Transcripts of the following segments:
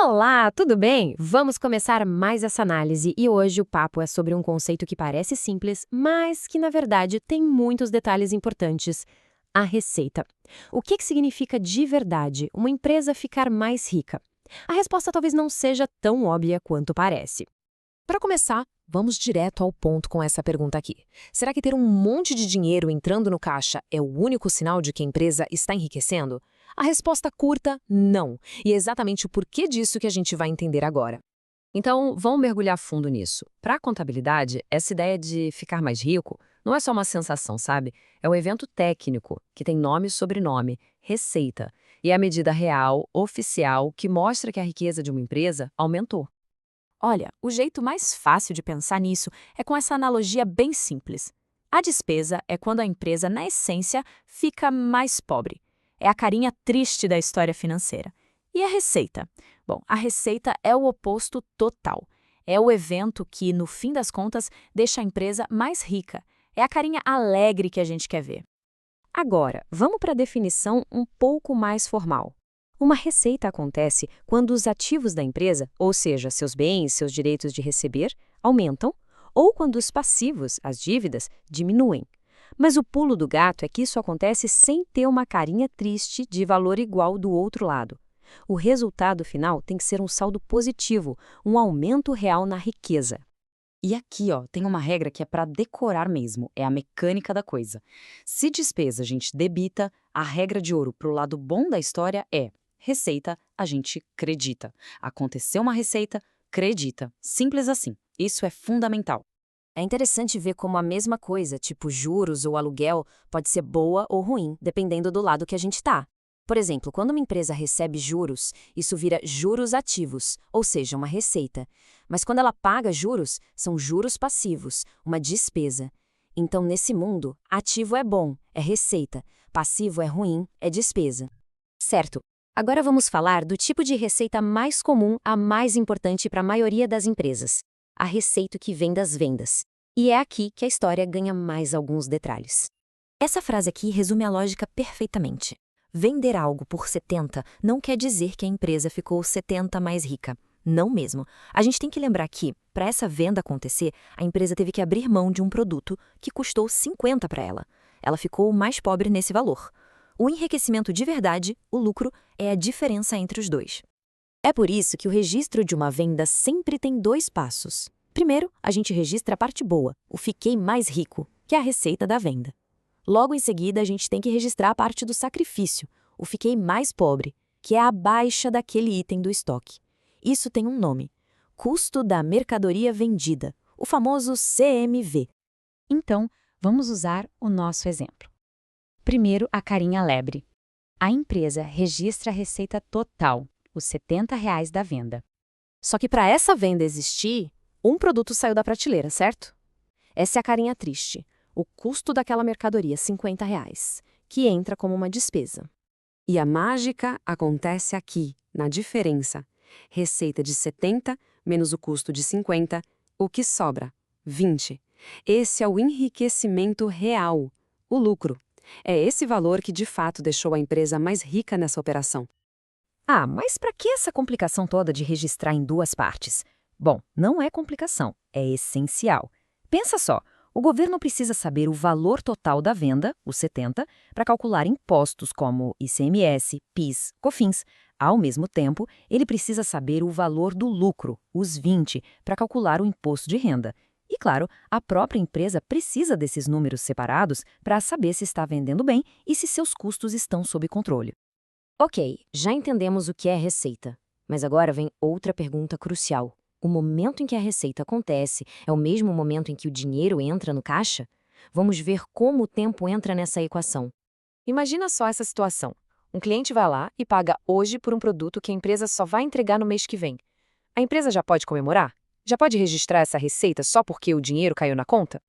Olá, tudo bem? Vamos começar mais essa análise e hoje o papo é sobre um conceito que parece simples, mas que na verdade tem muitos detalhes importantes: a receita. O que significa de verdade uma empresa ficar mais rica? A resposta talvez não seja tão óbvia quanto parece. Para começar, vamos direto ao ponto com essa pergunta aqui. Será que ter um monte de dinheiro entrando no caixa é o único sinal de que a empresa está enriquecendo? A resposta curta, não. E é exatamente o porquê disso que a gente vai entender agora. Então, vamos mergulhar fundo nisso. Para a contabilidade, essa ideia de ficar mais rico não é só uma sensação, sabe? É um evento técnico que tem nome e sobrenome, receita. E é a medida real, oficial, que mostra que a riqueza de uma empresa aumentou. Olha, o jeito mais fácil de pensar nisso é com essa analogia bem simples. A despesa é quando a empresa, na essência, fica mais pobre. É a carinha triste da história financeira. E a receita? Bom, a receita é o oposto total. É o evento que, no fim das contas, deixa a empresa mais rica. É a carinha alegre que a gente quer ver. Agora, vamos para a definição um pouco mais formal. Uma receita acontece quando os ativos da empresa, ou seja, seus bens, seus direitos de receber, aumentam, ou quando os passivos, as dívidas, diminuem. Mas o pulo do gato é que isso acontece sem ter uma carinha triste de valor igual do outro lado. O resultado final tem que ser um saldo positivo, um aumento real na riqueza. E aqui, ó, tem uma regra que é para decorar mesmo, é a mecânica da coisa. Se despesa a gente debita, a regra de ouro pro lado bom da história é receita, a gente acredita. Aconteceu uma receita, acredita. Simples assim. Isso é fundamental. É interessante ver como a mesma coisa, tipo juros ou aluguel, pode ser boa ou ruim, dependendo do lado que a gente está. Por exemplo, quando uma empresa recebe juros, isso vira juros ativos, ou seja, uma receita. Mas quando ela paga juros, são juros passivos, uma despesa. Então, nesse mundo, ativo é bom, é receita, passivo é ruim, é despesa. Certo. Agora vamos falar do tipo de receita mais comum, a mais importante para a maioria das empresas: a receita que vem das vendas. E é aqui que a história ganha mais alguns detalhes. Essa frase aqui resume a lógica perfeitamente. Vender algo por 70 não quer dizer que a empresa ficou 70 mais rica. Não mesmo. A gente tem que lembrar que, para essa venda acontecer, a empresa teve que abrir mão de um produto que custou 50 para ela. Ela ficou mais pobre nesse valor. O enriquecimento de verdade, o lucro, é a diferença entre os dois. É por isso que o registro de uma venda sempre tem dois passos. Primeiro, a gente registra a parte boa, o fiquei mais rico, que é a receita da venda. Logo em seguida, a gente tem que registrar a parte do sacrifício, o fiquei mais pobre, que é a baixa daquele item do estoque. Isso tem um nome: custo da mercadoria vendida, o famoso CMV. Então, vamos usar o nosso exemplo. Primeiro, a carinha lebre. A empresa registra a receita total, os R$ 70 da venda. Só que para essa venda existir, um produto saiu da prateleira, certo? Essa é a carinha triste, o custo daquela mercadoria, R$ 50, que entra como uma despesa. E a mágica acontece aqui, na diferença. Receita de 70 menos o custo de 50, o que sobra? 20. Esse é o enriquecimento real, o lucro. É esse valor que de fato deixou a empresa mais rica nessa operação. Ah, mas para que essa complicação toda de registrar em duas partes? Bom, não é complicação, é essencial. Pensa só, o governo precisa saber o valor total da venda, os 70, para calcular impostos como ICMS, PIS, COFINS. Ao mesmo tempo, ele precisa saber o valor do lucro, os 20, para calcular o imposto de renda. E, claro, a própria empresa precisa desses números separados para saber se está vendendo bem e se seus custos estão sob controle. Ok, já entendemos o que é receita. Mas agora vem outra pergunta crucial. O momento em que a receita acontece é o mesmo momento em que o dinheiro entra no caixa? Vamos ver como o tempo entra nessa equação. Imagina só essa situação. Um cliente vai lá e paga hoje por um produto que a empresa só vai entregar no mês que vem. A empresa já pode comemorar? Já pode registrar essa receita só porque o dinheiro caiu na conta?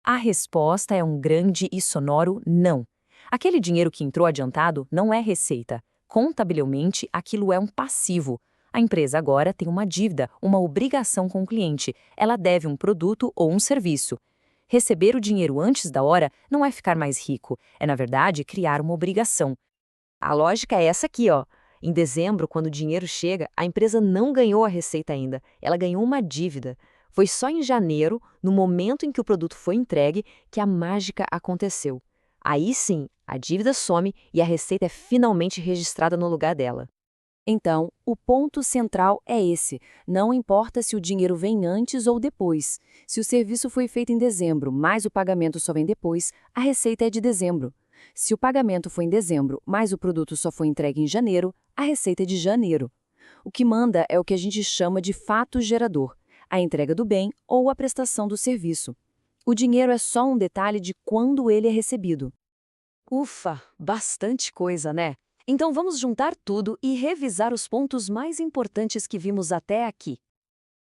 A resposta é um grande e sonoro não. Aquele dinheiro que entrou adiantado não é receita. Contabilmente, aquilo é um passivo. A empresa agora tem uma dívida, uma obrigação com o cliente. Ela deve um produto ou um serviço. Receber o dinheiro antes da hora não é ficar mais rico, é, na verdade, criar uma obrigação. A lógica é essa aqui, ó. Em dezembro, quando o dinheiro chega, a empresa não ganhou a receita ainda, ela ganhou uma dívida. Foi só em janeiro, no momento em que o produto foi entregue, que a mágica aconteceu. Aí sim, a dívida some e a receita é finalmente registrada no lugar dela. Então, o ponto central é esse. Não importa se o dinheiro vem antes ou depois. Se o serviço foi feito em dezembro, mas o pagamento só vem depois, a receita é de dezembro. Se o pagamento foi em dezembro, mas o produto só foi entregue em janeiro, a receita é de janeiro. O que manda é o que a gente chama de fato gerador, a entrega do bem ou a prestação do serviço. O dinheiro é só um detalhe de quando ele é recebido. Ufa, bastante coisa, né? Então vamos juntar tudo e revisar os pontos mais importantes que vimos até aqui.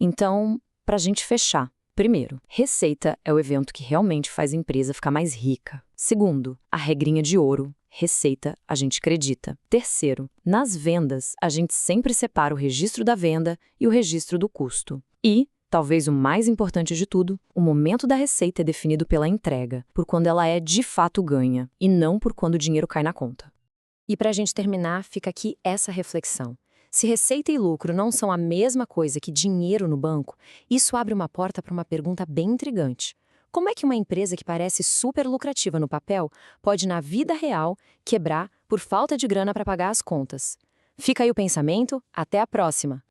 Então, para a gente fechar. Primeiro, receita é o evento que realmente faz a empresa ficar mais rica. Segundo, a regrinha de ouro. Receita, a gente acredita. Terceiro, nas vendas, a gente sempre separa o registro da venda e o registro do custo. E, talvez o mais importante de tudo, o momento da receita é definido pela entrega, por quando ela é de fato ganha, e não por quando o dinheiro cai na conta. E para a gente terminar, fica aqui essa reflexão. Se receita e lucro não são a mesma coisa que dinheiro no banco, isso abre uma porta para uma pergunta bem intrigante. Como é que uma empresa que parece super lucrativa no papel pode, na vida real, quebrar por falta de grana para pagar as contas? Fica aí o pensamento, até a próxima!